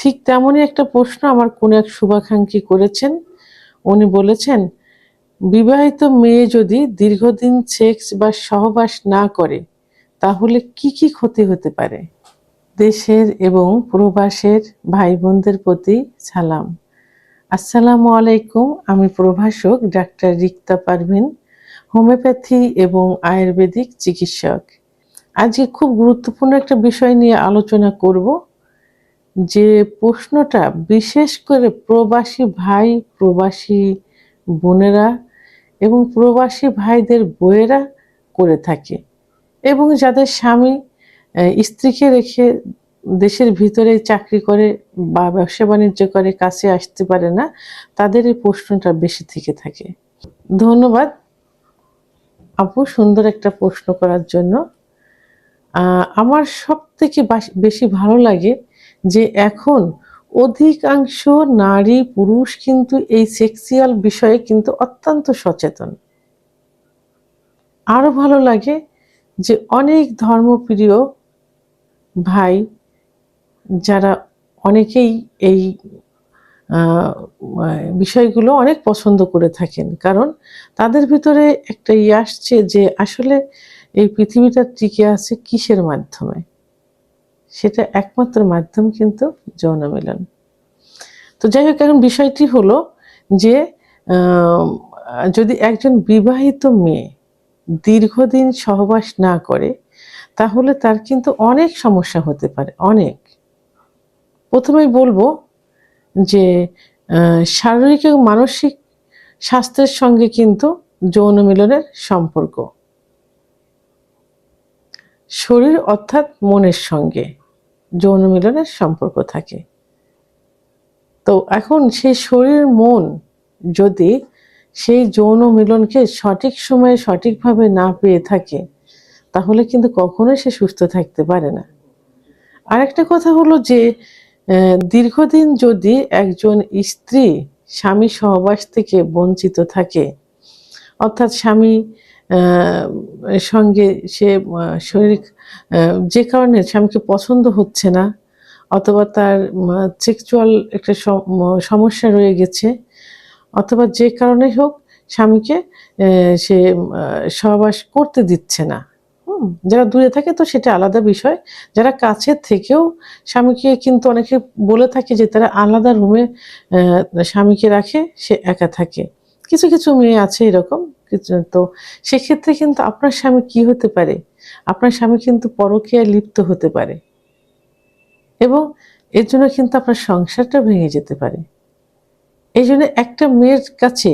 ঠিক তেমনই একটা প্রশ্ন আমার কোন এক শুভাকাঙ্ক্ষী করেছেন। উনি বলেছেন, বিবাহিত মেয়ে যদি দীর্ঘদিন সেক্স বা সহবাস না করে তাহলে কি কি ক্ষতি হতে পারে? দেশের এবং প্রবাসের ভাই বোনদের প্রতি সালাম। আসসালামু আলাইকুম। আমি প্রভাষক ডাক্তার রিক্তা পারভিন, হোমিওপ্যাথি এবং আয়ুর্বেদিক চিকিৎসক। আজকে খুব গুরুত্বপূর্ণ একটা বিষয় নিয়ে আলোচনা করব। যে প্রশ্নটা বিশেষ করে প্রবাসী ভাই, প্রবাসী বোনেরা এবং প্রবাসী ভাইদের বউয়েরা করে থাকে, এবং যাদের স্বামী স্ত্রীকে রেখে দেশের ভিতরে চাকরি করে বা ব্যবসা বাণিজ্য করে কাছে আসতে পারে না, তাদের এই প্রশ্নটা বেশি থেকে থাকে। ধন্যবাদ আপু, সুন্দর একটা প্রশ্ন করার জন্য। আমার সব থেকে বেশি ভালো লাগে যে এখন অধিকাংশ নারী পুরুষ কিন্তু এই সেক্সুয়াল বিষয়ে কিন্তু অত্যন্ত সচেতন। আরো ভালো লাগে যে অনেক ধর্মপ্রিয় ভাই, যারা অনেকেই এই বিষয়গুলো অনেক পছন্দ করে থাকেন, কারণ তাদের ভিতরে একটা আসছে যে আসলে এই পৃথিবীটা টিকে আছে কিসের মাধ্যমে? সেটা একমাত্র মাধ্যম কিন্তু যৌন মিলন। তো যাই হোক, এখন বিষয়টি হলো যে যদি একজন বিবাহিত মেয়ে দীর্ঘদিন সহবাস না করে তাহলে তার কিন্তু অনেক সমস্যা হতে পারে। অনেক। প্রথমেই বলবো যে শারীরিক এবং মানসিক স্বাস্থ্যের সঙ্গে কিন্তু যৌন মিলনের সম্পর্ক। শরীর অর্থাৎ মনের সঙ্গে যৌন মিলনের সম্পর্ক থাকে। তো এখন সেই শরীর মন যদি সেই যৌন মিলনকে সঠিক সময়ে সঠিকভাবে না পেয়ে থাকে তাহলে কিন্তু কখনোই সে সুস্থ থাকতে পারে না। আরেকটা কথা হলো যে দীর্ঘদিন যদি একজন স্ত্রী স্বামী সহবাস থেকে বঞ্চিত থাকে, অর্থাৎ স্বামী সঙ্গে সে শারীরিক যে কারণে স্বামীকে পছন্দ হচ্ছে না, অথবা তার সেক্সুয়াল একটা সমস্যা রয়ে গেছে, অথবা যে কারণেই হোক স্বামীকে সে সহবাস করতে দিচ্ছে না। যারা দূরে থাকে তো সেটা আলাদা বিষয়। যারা কাছে থেকেও স্বামীকে কিন্তু অনেকে বলে থাকে যে তারা আলাদা রুমে স্বামীকে রাখে, সে একা থাকে। কিছু কিছু মেয়ে আছে এরকম। তো সেক্ষেত্রে কিন্তু আপনার স্বামী কি হতে পারে? আপনার স্বামী কিন্তু পরকীয়ায় লিপ্ত হতে পারে, এবং এর জন্য কিন্তু আপনার সংসারটা ভেঙে যেতে পারে। এই জন্য একটা মেয়ের কাছে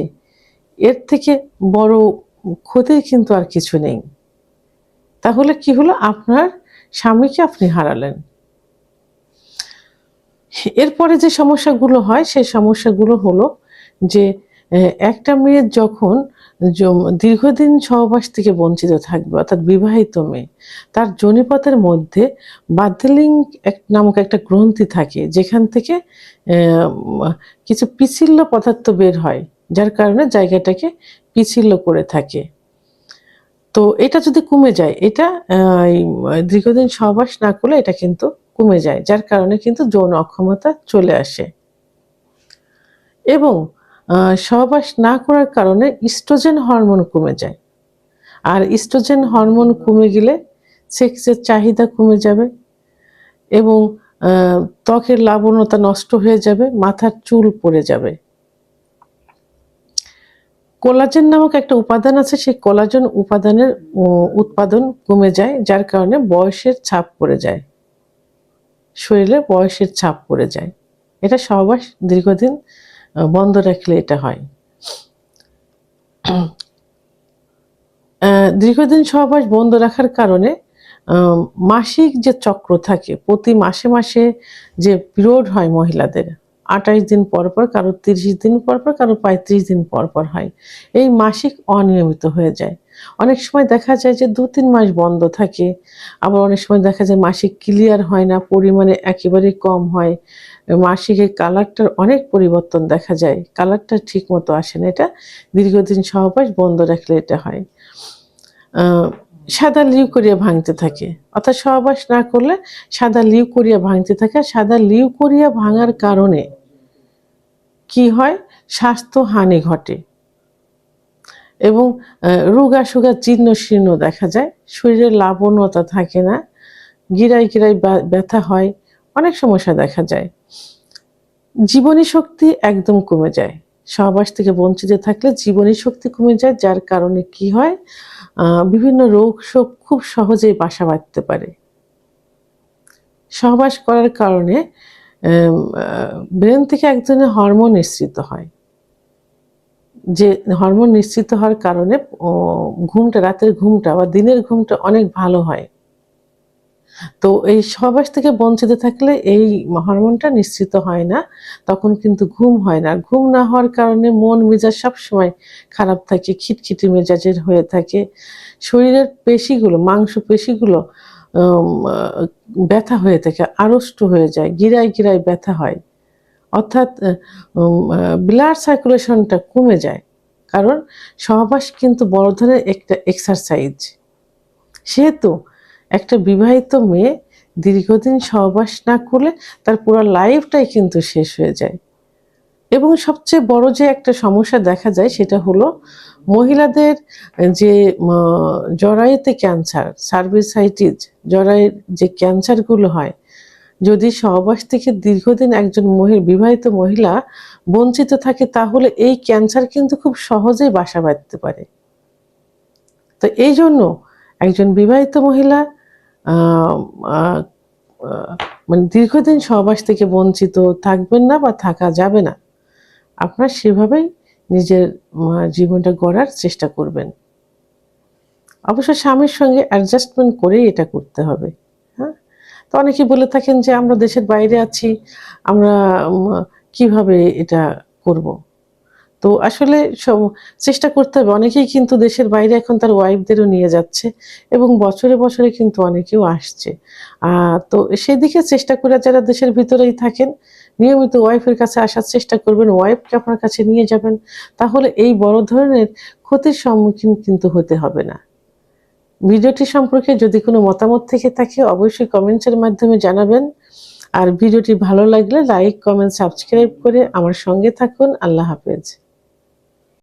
এর থেকে বড় ক্ষতি কিন্তু আর কিছু নেই। তাহলে কি হলো? আপনার স্বামীকে আপনি হারালেন। এরপরে যে সমস্যাগুলো হয় সেই সমস্যাগুলো হলো যে একটা মেয়ের যখন দীর্ঘদিন সহবাস থেকে বঞ্চিত থাকবে, অর্থাৎ বিবাহিত মেয়ে, তার যোনিপথের মধ্যে বার্ধেলিং নামক একটা গ্রন্থি থাকে, যেখান থেকে কিছু পিচ্ছিল পদার্থ বের হয়, যার কারণে জায়গাটাকে পিচ্ছিল করে থাকে। তো এটা যদি কমে যায়, এটা দীর্ঘদিন সহবাস না করলে এটা কিন্তু কমে যায়, যার কারণে কিন্তু যৌন অক্ষমতা চলে আসে। এবং সহবাস না করার কারণে ইস্ট্রোজেন হরমোন কমে যায়, আর ইস্ট্রোজেন হরমোন কমে গেলে সেক্সের চাহিদা কমে যাবে, এবং ত্বকের লাবণ্যতা নষ্ট হয়ে যাবে, মাথার চুল পড়ে যাবে। কোলাজেন নামক একটা উপাদান আছে, সেই কোলাজেন উপাদানের উৎপাদন কমে যায়, যার কারণে বয়সের ছাপ পড়ে যায়, শরীরে বয়সের ছাপ পড়ে যায়। এটা সহবাস দীর্ঘদিন বন্ধ রাখলে এটা হয়। দীর্ঘদিন সহবাস বন্ধ রাখার কারণে মাসিক যে চক্র থাকে, প্রতি মাসে মাসে যে পিরিয়ড হয় মহিলাদের, 28 দিন পর পর, কারো 30 দিন পর পর, কারো 35 দিন পর পর হয়, এই মাসিক অনিয়মিত হয়ে যায়। অনেক সময় দেখা যায় যে 2-3 মাস বন্ধ থাকে, আবার অনেক সময় দেখা যায় মাসিক ক্লিয়ার হয় না, পরিমাণে একেবারেই কম হয়। মাসিকের কালারটার অনেক পরিবর্তন দেখা যায়, কালারটা ঠিক মতো আসে না। এটা দীর্ঘদিন সহবাস বন্ধ রাখলে এটা হয়। সাদা লিউকোরিয়া ভাঙতে থাকে, অর্থাৎ সহবাস না করলে সাদা লিউকোরিয়া ভাঙতে থাকে। সাদা লিউকোরিয়া ভাঙার কারণে কি হয়, স্বাস্থ্যহানি ঘটে এবং রোগা সুগা জীর্ণ শীর্ণ দেখা যায়, শরীরে লাবণ্যতা থাকে না, গিরায় গিরায় ব্যথা হয়, অনেক সমস্যা দেখা যায়। জীবনী শক্তি একদম কমে যায়, সহবাস থেকে বঞ্চিত থাকলে জীবনী শক্তি কমে যায়, যার কারণে কি হয়, বিভিন্ন রোগ শোক খুব সহজেই বাসা বাঁধতে পারে। সহবাস করার কারণে ব্রেন থেকে এক ধরনের হরমোন নিঃসৃত হয়, যে হরমোন নিঃসৃত হওয়ার কারণে ঘুমটা, রাতের ঘুমটা বা দিনের ঘুমটা অনেক ভালো হয়। তো এই সহবাস থেকে বঞ্চিত থাকলে এই হরমোনটা নিঃসৃত হয় না, তখন কিন্তু ঘুম হয় না। ঘুম না হওয়ার কারণে মন মেজাজ সবসময় খারাপ থাকে, খিটখিটে মেজাজের হয়ে থাকে। শরীরের পেশিগুলো, মাংস পেশিগুলো ব্যথা হয়ে থাকে, আড়ষ্ট হয়ে যায়, গিরায় গিরায় ব্যথা হয়, অর্থাৎ ব্লাড সার্কুলেশনটা কমে যায়। কারণ সহবাস কিন্তু বড় ধরনের একটা এক্সারসাইজ। সেহেতু একটা বিবাহিত মেয়ে দীর্ঘদিন সহবাস না করলে তার পুরো লাইফটাই কিন্তু শেষ হয়ে যায়। এবং সবচেয়ে বড় যে একটা সমস্যা দেখা যায় সেটা হলো মহিলাদের যে জরায়ুতে ক্যান্সার, সার্ভিসাইটিস, জরায়ুর যে ক্যান্সারগুলো হয়, যদি সহবাস থেকে দীর্ঘদিন একজন বিবাহিত মহিলা বঞ্চিত থাকে, তাহলে এই ক্যান্সার কিন্তু খুব সহজেই বাসা বাঁধতে পারে। তো এই জন্য একজন বিবাহিত মহিলা মানে দীর্ঘদিন সহবাস থেকে বঞ্চিত থাকবেন না বা থাকা যাবে না। আপনারা সেভাবেই নিজের জীবনটা গড়ার চেষ্টা করবেন। অবশ্য স্বামীর সঙ্গে অ্যাডজাস্টমেন্ট করেই এটা করতে হবে। হ্যাঁ, তো অনেকে বলে থাকেন যে আমরা দেশের বাইরে আছি, আমরা কিভাবে এটা করব। তো আসলে চেষ্টা করতে হবে। অনেকেই কিন্তু দেশের বাইরে এখন তার ওয়াইফদেরও নিয়ে যাচ্ছে এবং বছরে বছরে কিন্তু অনেকেও আসছে। তো সেদিকে চেষ্টা করে যারা দেশের ভিতরেই থাকেন, নিয়মিত ওয়াইফের কাছে আসার চেষ্টা করবেন, ওয়াইফকে আপনার কাছে নিয়ে যাবেন, তাহলে এই বড় ধরনের ক্ষতির সম্মুখীন কিন্তু হতে হবে না। ভিডিওটি সম্পর্কে যদি কোনো মতামত থেকে থাকে অবশ্যই কমেন্টসের মাধ্যমে জানাবেন। আর ভিডিওটি ভালো লাগলে লাইক, কমেন্ট, সাবস্ক্রাইব করে আমার সঙ্গে থাকুন। আল্লাহ হাফেজ।